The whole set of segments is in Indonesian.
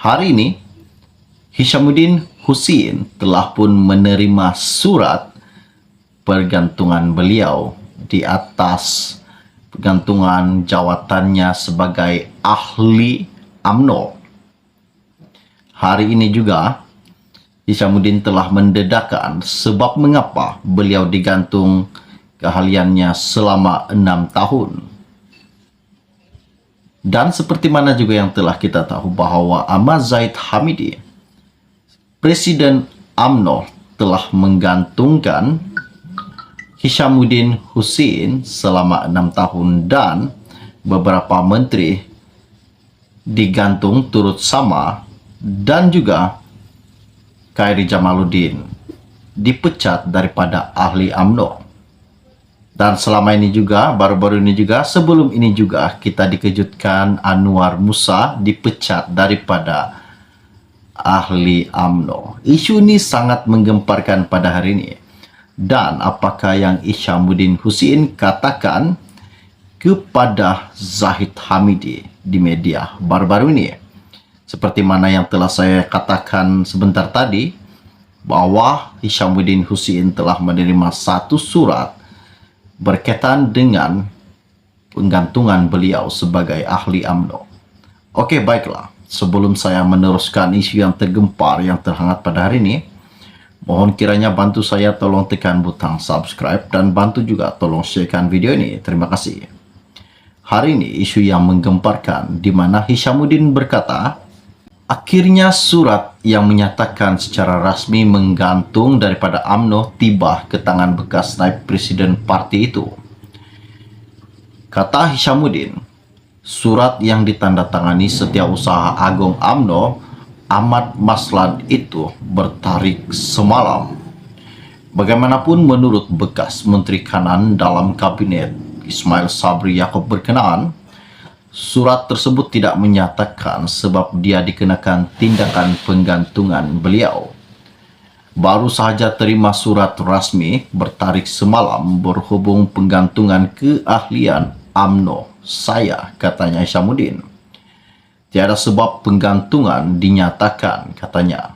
Hari ini, Hishamuddin Hussein telah pun menerima surat pergantungan beliau di atas pergantungan jawatannya sebagai ahli UMNO. Hari ini juga, Hishamuddin telah mendedahkan sebab mengapa beliau digantung keahliannya selama 6 tahun. Dan seperti mana juga yang telah kita tahu bahawa Ahmad Zahid Hamidi, Presiden UMNO, telah menggantungkan Hishamuddin Hussein selama 6 tahun dan beberapa menteri digantung turut sama, dan juga Khairi Jamaluddin dipecat daripada ahli UMNO. Dan selama ini juga, baru-baru ini juga, sebelum ini juga kita dikejutkan Anwar Musa dipecat daripada ahli UMNO. Isu ini sangat menggemparkan pada hari ini. Dan apakah yang Hishamuddin Hussein katakan kepada Zahid Hamidi di media baru-baru ini? Seperti mana yang telah saya katakan sebentar tadi, bahwa Hishamuddin Hussein telah menerima satu surat berkaitan dengan penggantungan beliau sebagai ahli UMNO. Oke, baiklah. Sebelum saya meneruskan isu yang tergempar, yang terhangat pada hari ini, mohon kiranya bantu saya tolong tekan butang subscribe dan bantu juga tolong sharekan video ini. Terima kasih. Hari ini isu yang menggemparkan di mana Hishamuddin berkata, akhirnya surat yang menyatakan secara rasmi menggantung daripada UMNO tiba ke tangan bekas naib presiden parti itu. Kata Hishamuddin, surat yang ditandatangani Setiausaha Agung UMNO Ahmad Maslad itu bertarik semalam. Bagaimanapun menurut bekas Menteri Kanan dalam Kabinet Ismail Sabri Yaakob berkenaan, surat tersebut tidak menyatakan sebab dia dikenakan tindakan penggantungan beliau. Baru sahaja terima surat rasmi bertarik semalam berhubung penggantungan keahlian UMNO saya, katanya Hishamuddin. Tiada sebab penggantungan dinyatakan, katanya.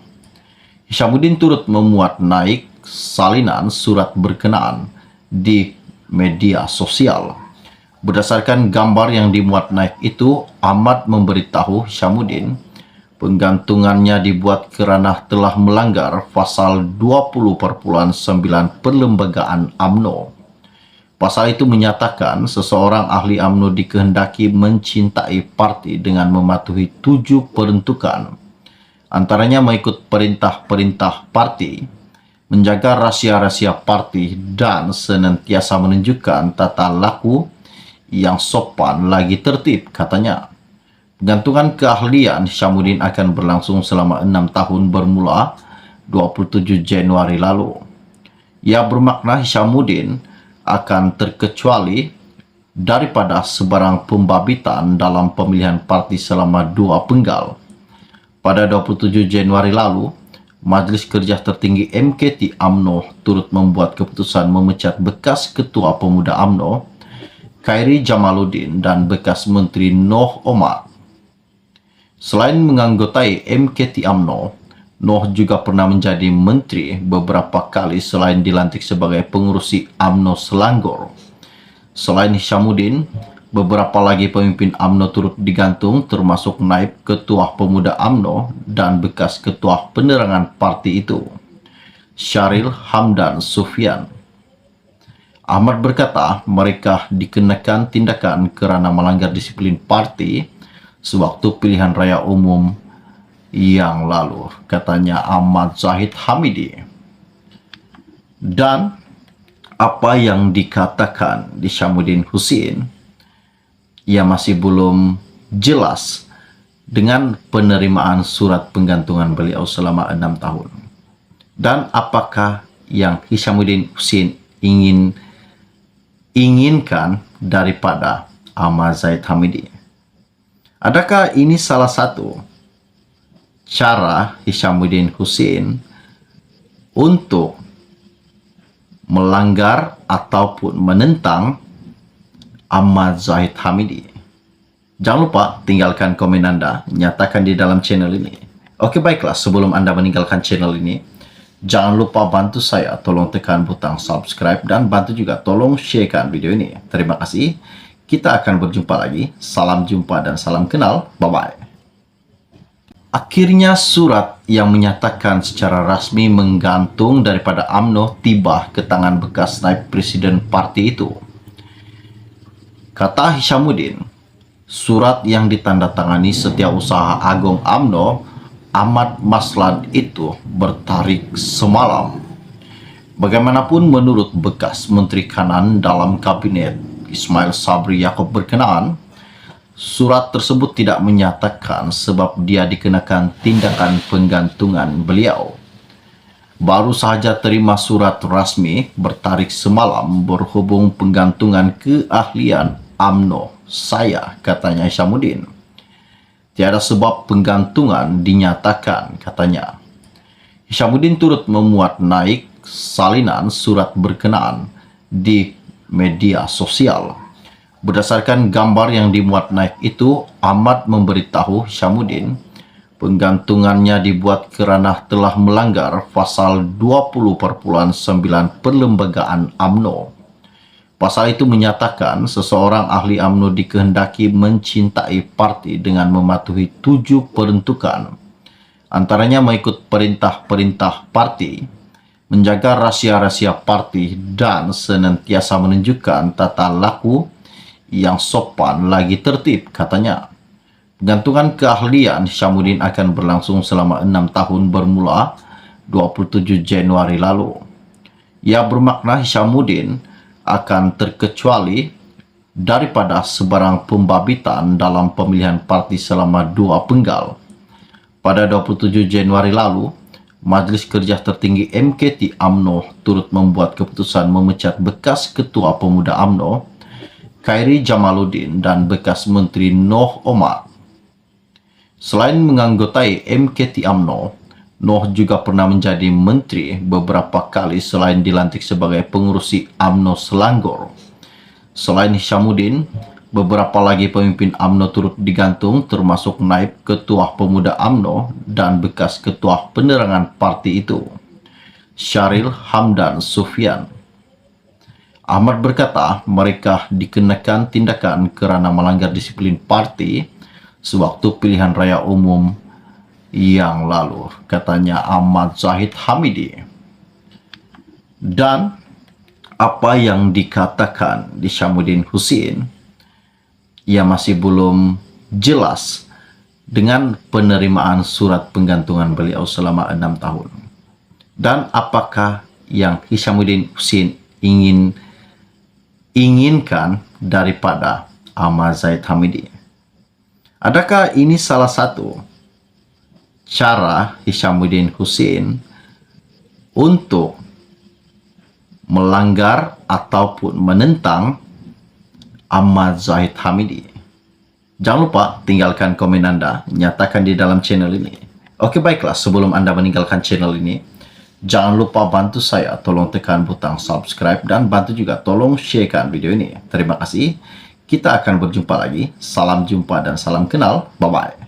Hishamuddin turut memuat naik salinan surat berkenaan di media sosial. Berdasarkan gambar yang dimuat naik itu, Ahmad memberitahu Hishamuddin penggantungannya dibuat kerana telah melanggar pasal 20.9 Perlembagaan UMNO. Pasal itu menyatakan seseorang ahli UMNO dikehendaki mencintai parti dengan mematuhi 7 peruntukan. Antaranya mengikut perintah-perintah parti, menjaga rahsia-rahsia parti, dan senantiasa menunjukkan tata laku yang sopan lagi tertib, katanya. Penggantungan keahlian Hishamuddin akan berlangsung selama 6 tahun bermula 27 Januari lalu. Ia bermakna Hishamuddin akan terkecuali daripada sebarang pembabitan dalam pemilihan parti selama 2 penggal. Pada 27 Januari lalu, Majlis Kerja Tertinggi MKT UMNO turut membuat keputusan memecat bekas Ketua Pemuda UMNO Khairi Jamaluddin dan bekas Menteri Noh Omar. Selain menganggotai MKT UMNO, Noh juga pernah menjadi menteri beberapa kali selain dilantik sebagai pengurusi UMNO Selangor. Selain Hishamuddin, beberapa lagi pemimpin UMNO turut digantung termasuk naib Ketua Pemuda UMNO dan bekas Ketua Penerangan parti itu, Syaril Hamdan Sufyan. Ahmad berkata mereka dikenakan tindakan kerana melanggar disiplin parti sewaktu pilihan raya umum yang lalu, katanya Ahmad Zahid Hamidi. Dan apa yang dikatakan Hishamuddin Hussein, ia masih belum jelas dengan penerimaan surat penggantungan beliau selama 6 tahun. Dan apakah yang Hishamuddin Hussein inginkan daripada Ahmad Zahid Hamidi? Adakah ini salah satu cara Hishamuddin Hussein untuk melanggar ataupun menentang Ahmad Zahid Hamidi? Jangan lupa tinggalkan komen Anda, nyatakan di dalam channel ini. Oke baiklah, sebelum Anda meninggalkan channel ini, jangan lupa bantu saya, tolong tekan butang subscribe dan bantu juga tolong sharekan video ini. Terima kasih. Kita akan berjumpa lagi. Salam jumpa dan salam kenal. Bye-bye. Akhirnya surat yang menyatakan secara rasmi menggantung daripada UMNO tiba ke tangan bekas naib presiden parti itu. Kata Hishamuddin, surat yang ditandatangani Setiausaha Agung UMNO Ahmad Maslad itu bertarik semalam. Bagaimanapun menurut bekas Menteri Kanan dalam Kabinet Ismail Sabri Yaakob berkenaan, surat tersebut tidak menyatakan sebab dia dikenakan tindakan penggantungan beliau. Baru saja terima surat rasmi bertarik semalam berhubung penggantungan keahlian UMNO saya, katanya Hishamuddin. Tiada sebab penggantungan dinyatakan, katanya. Hishamuddin turut memuat naik salinan surat berkenaan di media sosial. Berdasarkan gambar yang dimuat naik itu, Ahmad memberitahu Hishamuddin penggantungannya dibuat kerana telah melanggar pasal 20.9 Perlembagaan UMNO. Pasal itu menyatakan seseorang ahli UMNO dikehendaki mencintai parti dengan mematuhi 7 peruntukan. Antaranya mengikut perintah-perintah parti, menjaga rahsia-rahsia parti, dan senantiasa menunjukkan tata laku yang sopan lagi tertib, katanya. Penggantungan keahlian Hishamuddin akan berlangsung selama 6 tahun bermula 27 Januari lalu. Ia bermakna Hishamuddin akan terkecuali daripada sebarang pembabitan dalam pemilihan parti selama 2 penggal. Pada 27 Januari lalu, Majlis Kerja Tertinggi MKT UMNO turut membuat keputusan memecat bekas Ketua Pemuda UMNO, Khairi Jamaluddin, dan bekas Menteri Noh Omar. Selain menganggotai MKT UMNO, Noh juga pernah menjadi menteri beberapa kali selain dilantik sebagai pengurusi UMNO Selangor. Selain Hishamuddin, beberapa lagi pemimpin UMNO turut digantung termasuk naib Ketua Pemuda UMNO dan bekas Ketua Penerangan parti itu, Syaril Hamdan Sufyan. Ahmad berkata mereka dikenakan tindakan kerana melanggar disiplin parti sewaktu pilihan raya umum yang lalu, katanya Ahmad Zahid Hamidi. Dan apa yang dikatakan di Hishamuddin Hussein, ia masih belum jelas dengan penerimaan surat penggantungan beliau selama 6 tahun. Dan apakah yang Hishamuddin Hussein inginkan daripada Ahmad Zahid Hamidi? Adakah ini salah satu cara Hishamuddin Hussein untuk melanggar ataupun menentang Ahmad Zahid Hamidi? Jangan lupa tinggalkan komen Anda, nyatakan di dalam channel ini. Oke baiklah, sebelum Anda meninggalkan channel ini, jangan lupa bantu saya, tolong tekan butang subscribe dan bantu juga tolong sharekan video ini. Terima kasih. Kita akan berjumpa lagi. Salam jumpa dan salam kenal. Bye-bye.